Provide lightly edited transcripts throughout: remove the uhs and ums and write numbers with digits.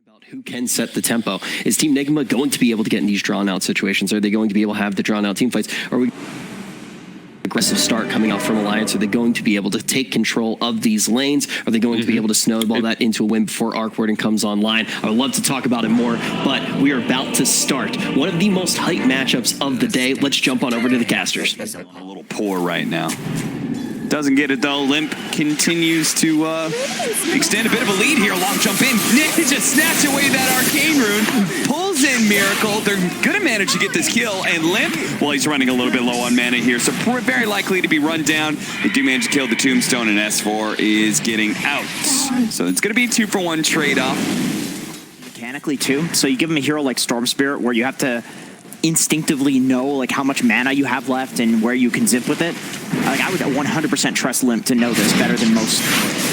About who can set the tempo. Is Team Nigma going to be able to get in these drawn-out situations? Are they going to be able to have the drawn-out team fights? Are we aggressive start coming out from Alliance? Are they going to be able to take control of these lanes? Are they going to be able to snowball that into a win before Arc Warden comes online? I would love to talk about it more, but we are about to start one of the most hyped matchups of the day. Let's jump on over to the casters. A little poor right now. Doesn't get it though. Limp continues to extend a bit of a lead here. Long jump in. Nick just snatched away that arcane rune. Pulls in Miracle. They're gonna manage to get this kill. And Limp, well, he's running a little bit low on mana here, so very likely to be run down. They do manage to kill the Tombstone, and S4 is getting out. So it's gonna be a 2-for-1 trade-off. Mechanically too. So you give him a hero like Storm Spirit where you have to instinctively know like how much mana you have left and where you can zip with it. Like I would 100% trust Limp to know this better than most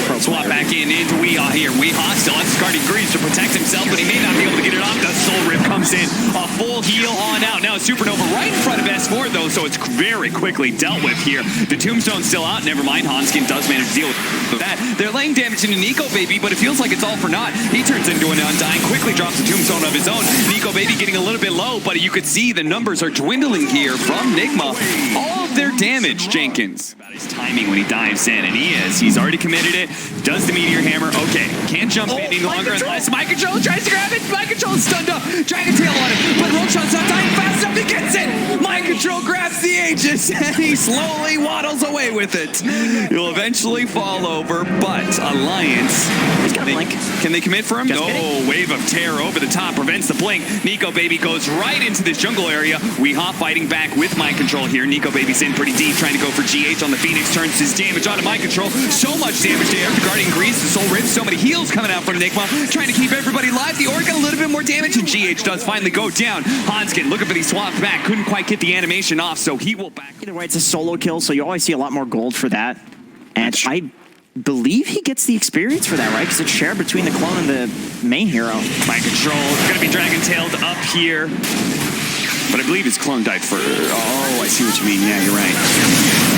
pro Swap players. back in into Weehaw here. Weehaw still has Guardian Greaves to protect himself, but he may not be able to get it off. The Soul Rip comes in. A full heal on out. Now a Supernova right in front of S4 though, so it's very quickly dealt with here. The Tombstone's still out. Never mind, Hanskin does manage to deal with that. They're laying damage into Nico Baby, but it feels like it's all for naught. He turns into an Undying, quickly drops the Tombstone of his own. Nico Baby getting a little bit low, but you could see the numbers are dwindling here from Nigma. All of their damage, Jenkins. About his timing when he dives in, and he is. He's already committed it. Does the Meteor Hammer. Okay, can't jump in any longer unless Mind Control tries to grab it. Mind Control is stunned up. Dragon Tail on it, but Rollshot's not dying fast enough. He gets it. Mind Control grabs the Aegis, and he slowly waddles away with it. He'll eventually fall over, but Alliance, can they commit for him? No, Wave of Terror over the top prevents the blink. Nico Baby goes right into this jungle area. Weehaw fighting back with Mind Control here. Nico Baby's in pretty deep, trying to go for GH on the Phoenix, turns his damage onto Mind Control. So much damage there. The Guardian Greaves, the Soul Rip, so many heals coming out from Nigma, trying to keep everybody alive. The Orc got a little bit more damage, and GH does finally go down. Hanskin looking for the swap back, couldn't quite get the animation off, so he will back. Either way, it's a solo kill, so you always see a lot more gold for that. And I believe he gets the experience for that, right? Because it's shared between the clone and the main hero. Mind Control is going to be dragon-tailed up here. But I believe his clone died for... Oh, I see what you mean. Yeah, you're right.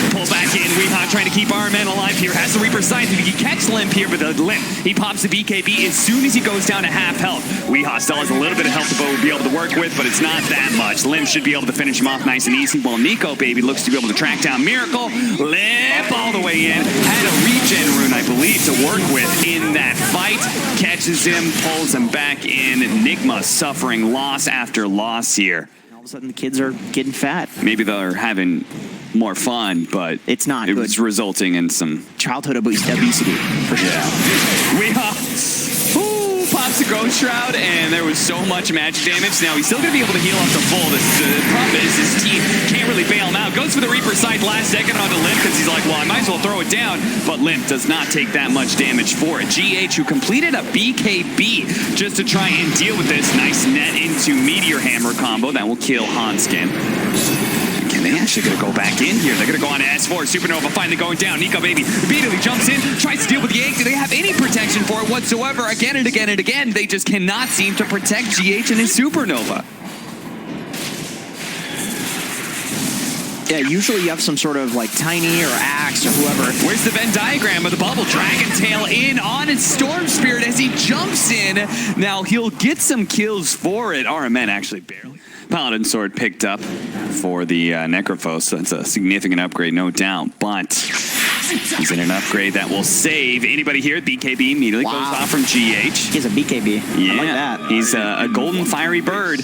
Pull back in. Weehaw trying to keep our men alive here. Has the Reaper Scythe. He can catch Limp here, but the Limp, he pops the BKB as soon as he goes down to half health. Weehaw still has a little bit of health to be able to work with, but it's not that much. Limp should be able to finish him off nice and easy, while Nico Baby looks to be able to track down Miracle. Limp all the way in. Had a regen rune, I believe, to work with in that fight. Catches him, pulls him back in. Nigma suffering loss after loss here. All of a sudden, the kids are getting fat. Maybe they're having more fun, but it's not. It was resulting in some childhood obesity for sure. Pops a Ghost Shroud, and there was so much magic damage. Now he's still going to be able to heal up to full. The problem is his team can't really bail him out. Goes for the Reaper Scythe last second onto Limp because he's like, well, I might as well throw it down. But Limp does not take that much damage for it. GH, who completed a BKB just to try and deal with this. Nice net into Meteor Hammer combo. That will kill Hanskin. And they actually going to go back in here. They're going to go on to S4. Supernova finally going down. Nico Baby immediately jumps in, tries to deal with the egg. Do they have any protection for it whatsoever? Again and again and again, they just cannot seem to protect GH and his Supernova. Yeah, usually you have some sort of like Tiny or Axe or whoever. Where's the Venn diagram of the bubble? Dragon Tail in on his Storm Spirit as he jumps in. Now he'll get some kills for it. RMN actually barely. Paladin Sword picked up for the Necrophos, so that's a significant upgrade, no doubt. But he's in an upgrade that will save anybody here. BKB immediately goes off from GH. He has a BKB. Yeah, I like that. He's a golden fiery bird.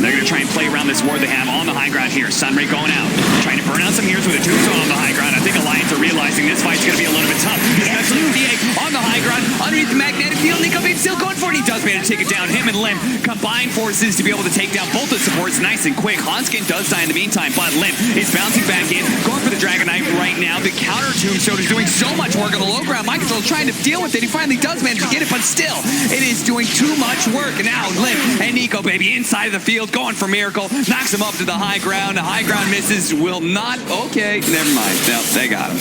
They're going to try and play around this ward they have on the high ground here. Sunray going out, trying to burn out some heroes with a Tombstone on the high ground. I think Alliance are realizing this fight's going to be a little bit tough, especially with the egg on the high ground underneath the magnetic field. Nico Baby still going for it. He does manage to take it down. Him and Limp combine forces to be able to take down both the supports nice and quick. Hanskin does die in the meantime, but Limp is bouncing back in, going for the Dragon Knight right now. The counter Tombstone is doing so much work on the low ground. Mind Control is trying to deal with it. He finally does manage to get it, but still, it is doing too much work. And now Limp and Nico Baby inside of the field, going for Miracle, knocks him up to the high ground. The high ground misses, will not. Okay, never mind. No, they got him.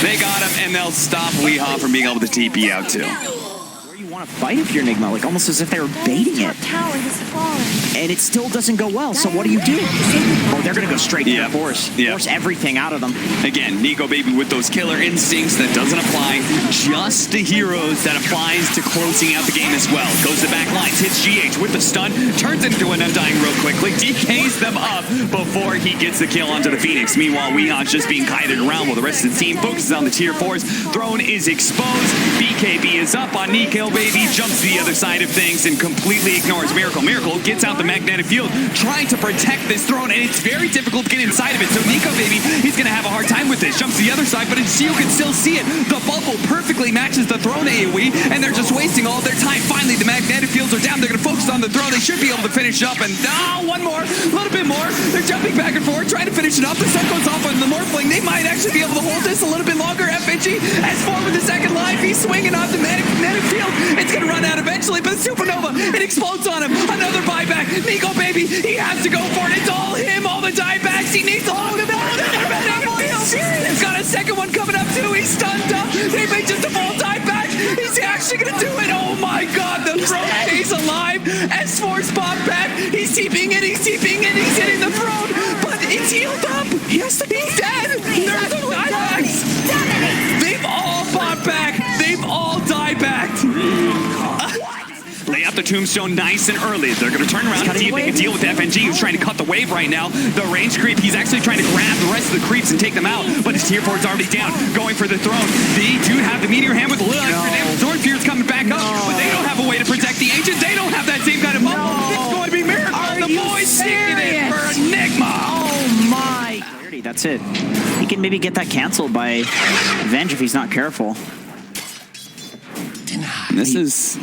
They got him, and they'll stop Weehaw from being able to TP out too. Where you want want to fight if you're Nigma, like almost as if they were baiting it. Tower has fallen. And it still doesn't go well, so what do you do? Oh, they're going to go straight to force. Yeah. Force everything out of them. Again, Nico Baby with those killer instincts that doesn't apply just to heroes, that applies to closing out the game as well. Goes to the back lines, hits GH with the stun, turns into an Undying real quickly, DKs them up before he gets the kill onto the Phoenix. Meanwhile, Weeha's just being kited around while the rest of the team focuses on the tier 4s. Throne is exposed. BKB is up on Nico Baby, jumps to the other side of things and completely ignores Miracle. Miracle gets out the magnetic field, trying to protect this throne, and it's very difficult to get inside of it. So Nico Baby, he's going to have a hard time with this. Jumps to the other side, but Shield can still see it. The bubble perfectly matches the throne AoE, and they're just wasting all their time. Finally, the magnetic fields are down. They're going to focus on the throne. They should be able to finish up, and one more, a little bit more. They're jumping back and forth, trying to finish it up. The sun goes off on the Morphling. They might actually be able to hold this a little bit longer. FNG S4 with the second life. He's swinging off the magnetic field. It's going to run out eventually, but Supernova, it explodes on him. Another buyback. Nico Baby, he has to go for it. It's all him, all the diebacks. He needs to hold him out. He's got a second one coming up too. He's stunned up. They made just a full dieback. He's actually going to do it. Oh my God, the throne stays alive. S4's popped back. He's TPing in, he's hitting the throne, but it's healed up. He's dead. There's the diebacks. They've all popped back. They've all diebacked. Lay out the tombstone nice and early. They're going to turn around and see if they can deal with FNG, who's trying to cut the wave right now. The range creep, he's actually trying to grab the rest of the creeps and take them out, but his tier 4's already down, going for the throne. They do have the meteor hand with a little extra damage. Sword Fear's coming back up, but they don't have a way to protect the Ancient. They don't have that same kind of bubble. It's going to be Miracle. The boys taking it for Nigma. Oh my. That's it. He can maybe get that canceled by Venge if he's not careful. This is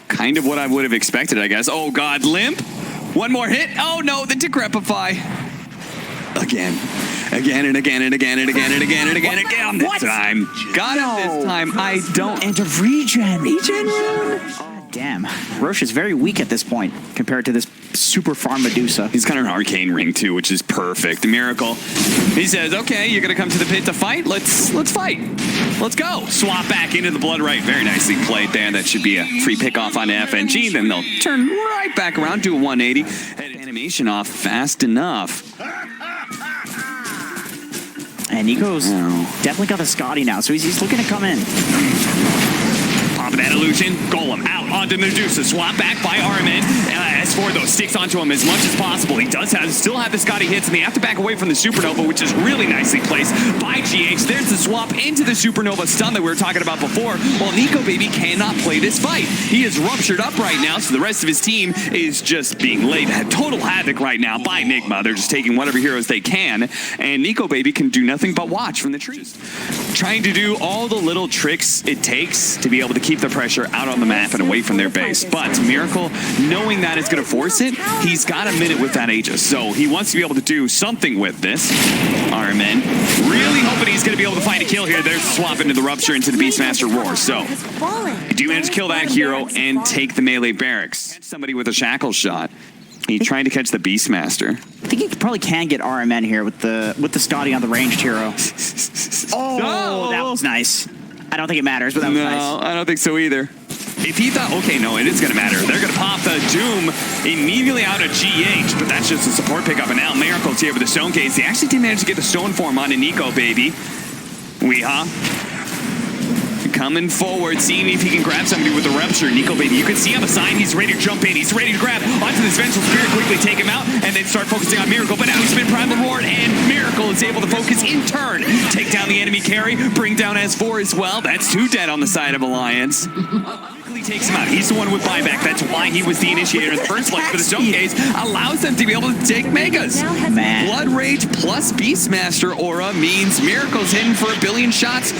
kind of what I would have expected, I guess. Oh God, Limp. One more hit. Oh no, the Decrepify. Again and again and again and again and again and again and again. This time. Got him this time. I don't. And a regen rune. Damn. Roche is very weak at this point compared to this super farm Medusa. He's got an arcane ring too, which is perfect. Miracle. He says, okay, you're gonna come to the pit to fight? Let's fight. Let's go. Swap back into the blood right. Very nicely played there. That should be a free pick off on FNG. Then they'll turn right back around, do a 180. Head animation off fast enough. And Nico's definitely got the Scotty now, so he's looking to come in. Pop that illusion. Golem out onto Medusa. Swap back by Armin. S4 though sticks onto him as much as possible. He does still have the Scotty hits, and they have to back away from the Supernova, which is really nicely placed by GH. There's the swap into the Supernova stun that we were talking about before. While Nico Baby cannot play this fight. He is ruptured up right now, so the rest of his team is just being laid total havoc right now by Nigma. They're just taking whatever heroes they can, and Nico Baby can do nothing but watch from the trees. Trying to do all the little tricks it takes to be able to keep the pressure out on the map and away from their base. But Miracle, knowing that it's going to force it, he's got a minute with that Aegis. So he wants to be able to do something with this. Armin really hoping he's going to be able to find a kill here. There's the swap into the Rupture into the Beastmaster Roar. So they do manage to kill that hero and take the melee barracks. Somebody with a shackle shot. He's trying to catch the Beastmaster. I think he probably can get RMN here with the Scotty on the ranged hero. Oh, that was nice. I don't think it matters, but that was nice. No, I don't think so either. If he thought, okay, no, it is going to matter. They're going to pop the Doom immediately out of GH, but that's just a support pickup. And now Miracle's here with the Stone Case. They actually did manage to get the Stone Form onto Nico Baby. Weeha coming forward, seeing if he can grab somebody with the Rupture. Nico Baby, you can see on the side, he's ready to jump in. He's ready to grab onto this Vengeful Spirit, quickly take him out, and then start focusing on Miracle. But now he's been Primal Reward, and Miracle is able to focus in turn. Take down the enemy carry, bring down S4 as well. That's 2 dead on the side of Alliance. Quickly takes him out. He's the one with buyback. That's why he was the initiator in the first place. But the Stone Case allows them to be able to take Megas. Man. Blood Rage plus Beastmaster Aura means Miracle's hitting for 1 billion shots.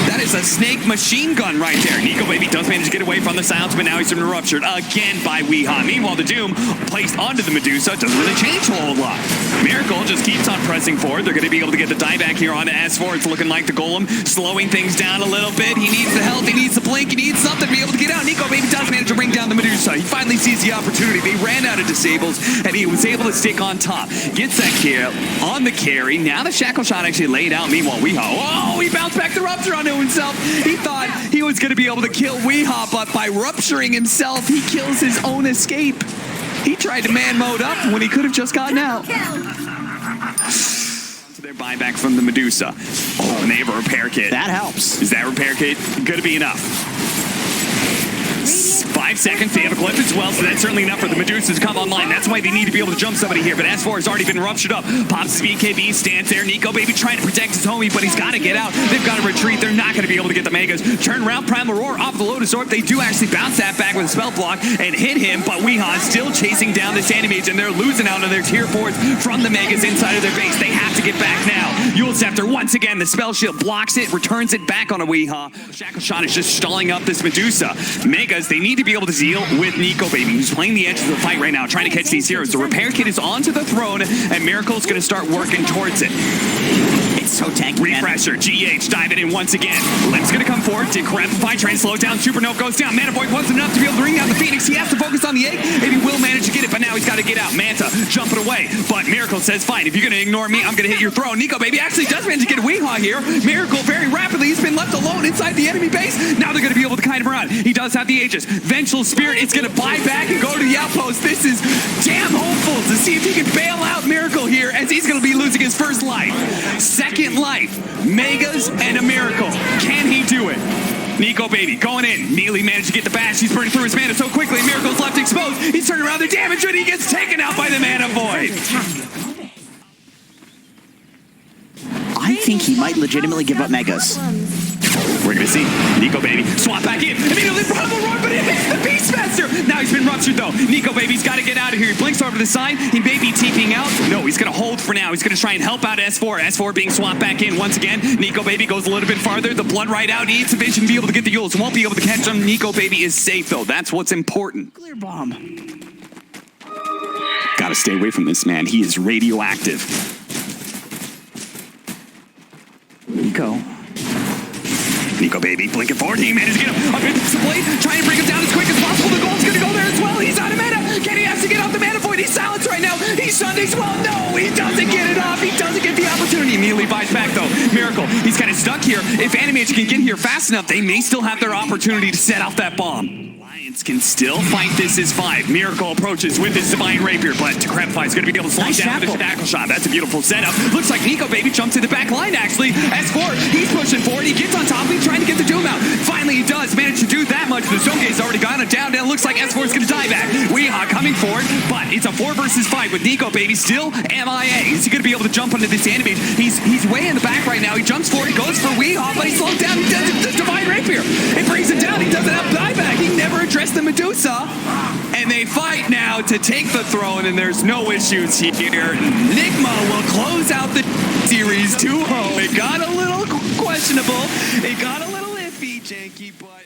That is a snake machine gun right there. Nico Baby does manage to get away from the silence, but now he's been ruptured again by Weeha. Meanwhile, the Doom placed onto the Medusa doesn't really change a whole lot. Miracle just keeps on pressing forward. They're going to be able to get the dieback here onto S4. It's looking like the Golem slowing things down a little bit. He needs the health, he needs the blink, he needs something to be able to get get out. Nico Baby does manage to bring down the Medusa. He finally sees the opportunity. They ran out of disables, and he was able to stick on top. Gets that kill on the carry. Now the shackle shot actually laid out. Meanwhile, Weehaw, oh, he bounced back the rupture onto himself. He thought he was going to be able to kill Weehaw, but by rupturing himself, he kills his own escape. He tried to man mode up when he could have just gotten out. So their buyback from the Medusa. Oh, and they have a repair kit. That helps. Is that repair kit gonna be enough? 5 seconds, they have a clip as well, so that's certainly enough for the Medusas to come online. That's why they need to be able to jump somebody here, but S4 has already been ruptured up. Pops his BKB, stands there. Nico Baby trying to protect his homie, but he's got to get out. They've got to retreat. They're not going to be able to get the Megas. Turn around, Primal Roar off the Lotus Orb. They do actually bounce that back with a spell block and hit him, but Weehaw is still chasing down this Animage, and they're losing out on their tier 4s from the Megas inside of their base. They have to get back now. Yule Scepter, once again, the spell shield blocks it, returns it back on a Weehaw. Shackle Shot is just stalling up this Medusa. Megas, they need to be able to deal with Nico Baby, who's playing the edge of the fight right now, trying to catch these heroes. The repair kit is onto the throne, and Miracle's going to start working towards it. It's so tanky, Refresher, GH diving in once again. Limp's going to come forward. Decrepify, trying to slow it down. Supernova goes down. Mana Void wasn't enough to be able to bring down the Phoenix. He has to focus on the egg, and he will manage to get it, but now he's got to get out. Manta jumping away, but Miracle says, fine, if you're going to ignore me, I'm going to hit your throne. Nico Baby actually does manage to get a Weehaw here. Miracle very rapidly, he's been left alone inside the enemy base. Now they're going to be able to kite him around. He does have the Aegis. Vengeful Spirit is going to buy back and go to the outpost. This is damn hopeful to see if he can bail out Miracle here, as he's going to be losing his first life. Second life, Megas and a Miracle. Can he do it? Nico Baby going in. Neely managed to get the bash. He's burning through his mana so quickly. Miracle's left exposed. He's turning around the damage, and he gets taken out by the Mana Void. I think he might legitimately give up Megas. We're going to see Nico Baby swap back in. Immediately Primal Roar, but it hits the Beastmaster. Now he's been ruptured, though. Nico Baby's got to get out of here. He blinks over to the side. He may be TPing out. No, he's going to hold for now. He's going to try and help out S4. S4 being swapped back in once again. Nico Baby goes a little bit farther. The blood right out. He needs a vision to be able to get the Yules. Won't be able to catch him. Nico Baby is safe, though. That's what's important. Clear bomb. Got to stay away from this man. He is radioactive. Nico Baby blinking forward. He managed to get him up into the blade, trying to bring him down as quick as possible. The gold's going to go there as well. He's out of mana. Can he actually get off the Mana Void? He's silenced right now. He's stunned as well. No, he doesn't get it off. He doesn't get the opportunity. Immediately buys back, though. Miracle, he's kind of stuck here. If Animage can get here fast enough, they may still have their opportunity to set off that bomb. Lions can still fight this as 5. Miracle approaches with his Divine Rapier, but Decrepify is going to be able to slow down with the Shackle Shot. That's a beautiful setup. Looks like Nico Baby jumps to the back line, actually. S4, he's pushing forward. He gets on top of him, trying to get the Doom out. Finally, he does manage to do that much. The Zone Gate's already gone down, and it looks like S4 is going to die back. Weehaw coming forward, but it's a 4 versus 5 with Nico Baby still MIA. Is he going to be able to jump onto this Animage? He's way in the back right now. He jumps forward, he goes for Weehaw, but he's slowed down. He does the Divine Rapier. It brings him down. He doesn't have buyback. He never addressed the Medusa, and they fight now to take the throne, and there's no issues here. Nigma will close out the series 2-0. It got a little questionable. It got a little iffy, janky, but...